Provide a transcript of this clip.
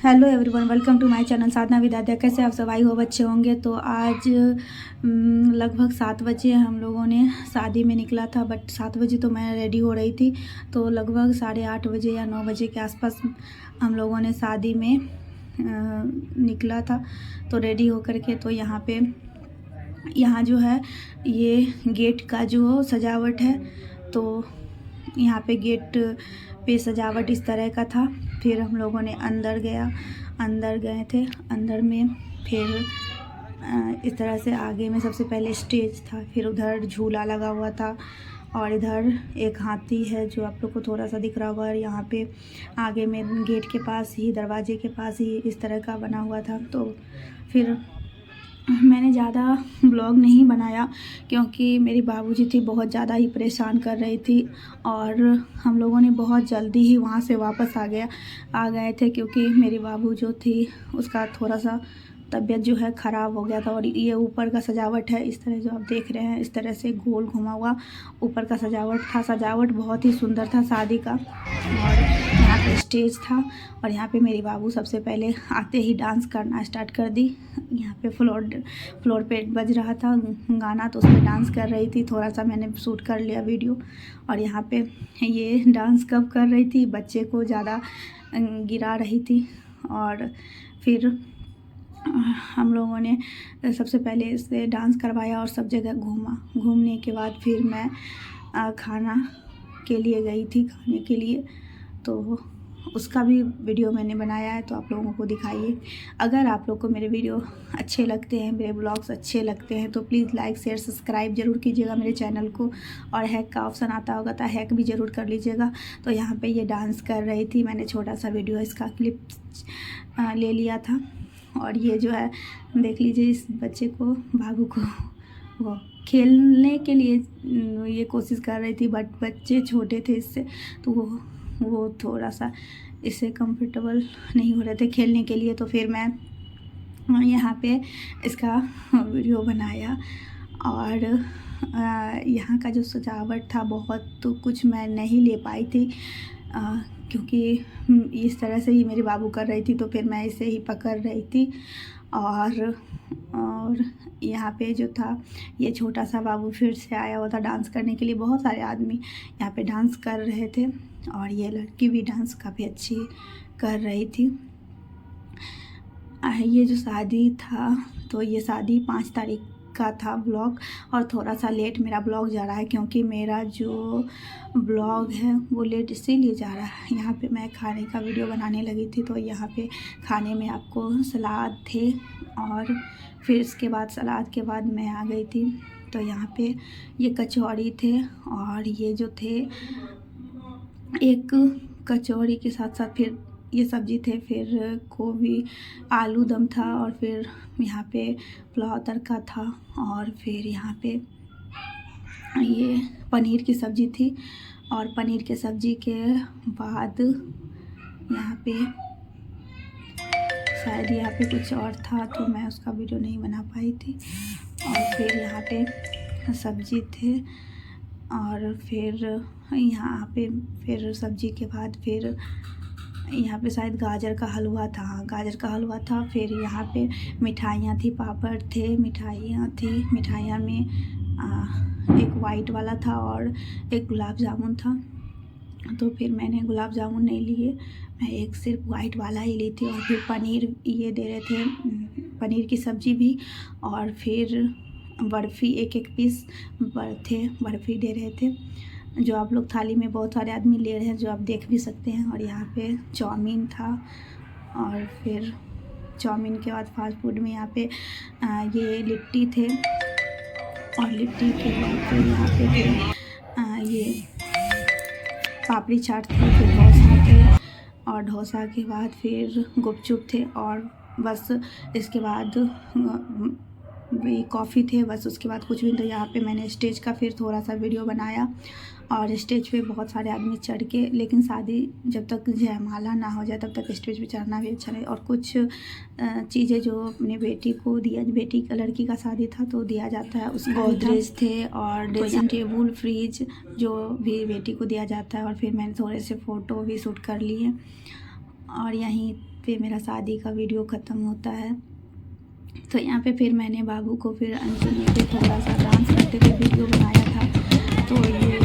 Hello everyone, welcome to my channel Sadhana Vidyadya. कैसे आप सब? आई हो अच्छे होंगे। तो आज लगभग 7 बजे हम लोगों ने शादी में निकला था, बट 7 बजे तो मैं रेडी हो रही थी। तो लगभग 8:30 बजे या 9 बजे के आसपास हम लोगों ने शादी में निकला था। तो रेडी होकर के तो यहाँ जो है ये गेट का जो सजावट है, तो यहाँ पे गेट पे सजावट इस तरह का था। फिर हम लोगों ने अंदर गए थे। अंदर में फिर इस तरह से आगे में सबसे पहले स्टेज था, फिर उधर झूला लगा हुआ था और इधर एक हाथी है जो आप लोग को थोड़ा सा दिख रहा होगा। और यहाँ पे आगे में गेट के पास ही, दरवाजे के पास ही इस तरह का बना हुआ था। तो फिर मैंने ज़्यादा ब्लॉग नहीं बनाया क्योंकि मेरी बाबूजी थी बहुत ज़्यादा ही परेशान कर रही थी, और हम लोगों ने बहुत जल्दी ही वहाँ से वापस आ गए थे क्योंकि मेरी बाबू जो थी उसका थोड़ा सा तबीयत जो है ख़राब हो गया था। और ये ऊपर का सजावट है, इस तरह जो आप देख रहे हैं, इस तरह से गोल घुमा हुआ ऊपर का सजावट था। सजावट बहुत ही सुंदर था शादी का। और यहाँ पे स्टेज था और यहाँ पे मेरी बाबू सबसे पहले आते ही डांस करना स्टार्ट कर दी। यहाँ पे फ्लोर पे बज रहा था गाना, तो उस पर डांस कर रही थी। थोड़ा सा मैंने शूट कर लिया वीडियो। और यहाँ पे ये डांस कब कर रही थी, बच्चे को ज़्यादा गिरा रही थी। और फिर हम लोगों ने सबसे पहले इससे डांस करवाया और सब जगह घूमने के बाद फिर मैं खाना के लिए गई थी, खाने के लिए। तो उसका भी वीडियो मैंने बनाया है, तो आप लोगों को दिखाइए। अगर आप लोग को मेरे वीडियो अच्छे लगते हैं, मेरे ब्लॉग्स अच्छे लगते हैं, तो प्लीज़ लाइक शेयर सब्सक्राइब ज़रूर कीजिएगा मेरे चैनल को। और हैक का ऑप्शन आता होगा तो हैक भी ज़रूर कर लीजिएगा। तो यहाँ पे ये डांस कर रही थी, मैंने छोटा सा वीडियो इसका क्लिप ले लिया था। और ये जो है देख लीजिए, इस बच्चे को, बाबू को, वो खेलने के लिए ये कोशिश कर रही थी, बट बच्चे छोटे थे इससे, तो वो थोड़ा सा इससे कंफर्टेबल नहीं हो रहे थे खेलने के लिए। तो फिर मैं यहाँ पे इसका वीडियो बनाया। और यहाँ का जो सजावट था, बहुत तो कुछ मैं नहीं ले पाई थी क्योंकि इस तरह से ही मेरे बाबू कर रही थी, तो फिर मैं इसे ही पकड़ रही थी। और यहाँ पे जो था, ये छोटा सा बाबू फिर से आया हुआ था डांस करने के लिए। बहुत सारे आदमी यहाँ पे डांस कर रहे थे और ये लड़की भी डांस काफ़ी अच्छी कर रही थी। ये जो शादी था, तो ये शादी 5 तारीख का था ब्लॉग। और थोड़ा सा लेट मेरा ब्लॉग जा रहा है क्योंकि मेरा जो ब्लॉग है वो लेट इसीलिए जा रहा है। यहाँ पे मैं खाने का वीडियो बनाने लगी थी, तो यहाँ पे खाने में आपको सलाद थे, और फिर इसके बाद सलाद के बाद मैं आ गई थी। तो यहाँ पे ये कचौड़ी थे, और ये जो थे एक कचौड़ी के साथ साथ फिर ये सब्ज़ी थे, फिर गोभी आलू दम था, और फिर यहाँ पे पुलाव तड़का था, और फिर यहाँ पे ये पनीर की सब्ज़ी थी। और पनीर के सब्ज़ी के बाद यहाँ पे शायद यहाँ पे कुछ और था, तो मैं उसका वीडियो नहीं बना पाई थी। और फिर यहाँ पे सब्ज़ी थे, और फिर यहाँ पे फिर सब्ज़ी के बाद फिर यहाँ पे शायद गाजर का हलवा था। फिर यहाँ पे मिठाइयाँ थी, पापड़ थे, मिठाइयाँ में एक वाइट वाला था और एक गुलाब जामुन था। तो फिर मैंने गुलाब जामुन नहीं लिए, मैं एक सिर्फ वाइट वाला ही ली थी। और फिर पनीर ये दे रहे थे, पनीर की सब्ज़ी भी, और फिर बर्फ़ी एक पीस बर्फ़ी दे रहे थे, जो आप लोग थाली में बहुत सारे आदमी ले रहे हैं, जो आप देख भी सकते हैं। और यहाँ पे चाउमीन था, और फिर चाउमीन के बाद फास्ट फूड में यहाँ पे ये लिट्टी थे, और लिट्टी के बाद फिर यहाँ पे थे ये पापड़ी चाट थे, फिर डोसा थे, और डोसा के बाद फिर गुपचुप थे, और बस इसके बाद भी कॉफ़ी थे, बस उसके बाद कुछ भी। तो यहाँ पे मैंने स्टेज का फिर थोड़ा सा वीडियो बनाया, और स्टेज पे बहुत सारे आदमी चढ़ के, लेकिन शादी जब तक जयमाला ना हो जाए तब तक स्टेज पे चढ़ना भी अच्छा नहीं। और कुछ चीज़ें जो अपने बेटी को दिया, बेटी का लड़की का शादी था तो दिया जाता है, उसको गोदरेज थे और ड्रेसिंग टेबल, फ्रिज जो भी बेटी को दिया जाता है। और फिर मैंने थोड़े से फ़ोटो भी शूट कर लिए। और यहीं पे मेरा शादी का वीडियो ख़त्म होता है। तो यहाँ पे फिर मैंने बाबू को फिर अंजुनी पे थोड़ा सा डांस करते हुए वीडियो बनाया था। तो ये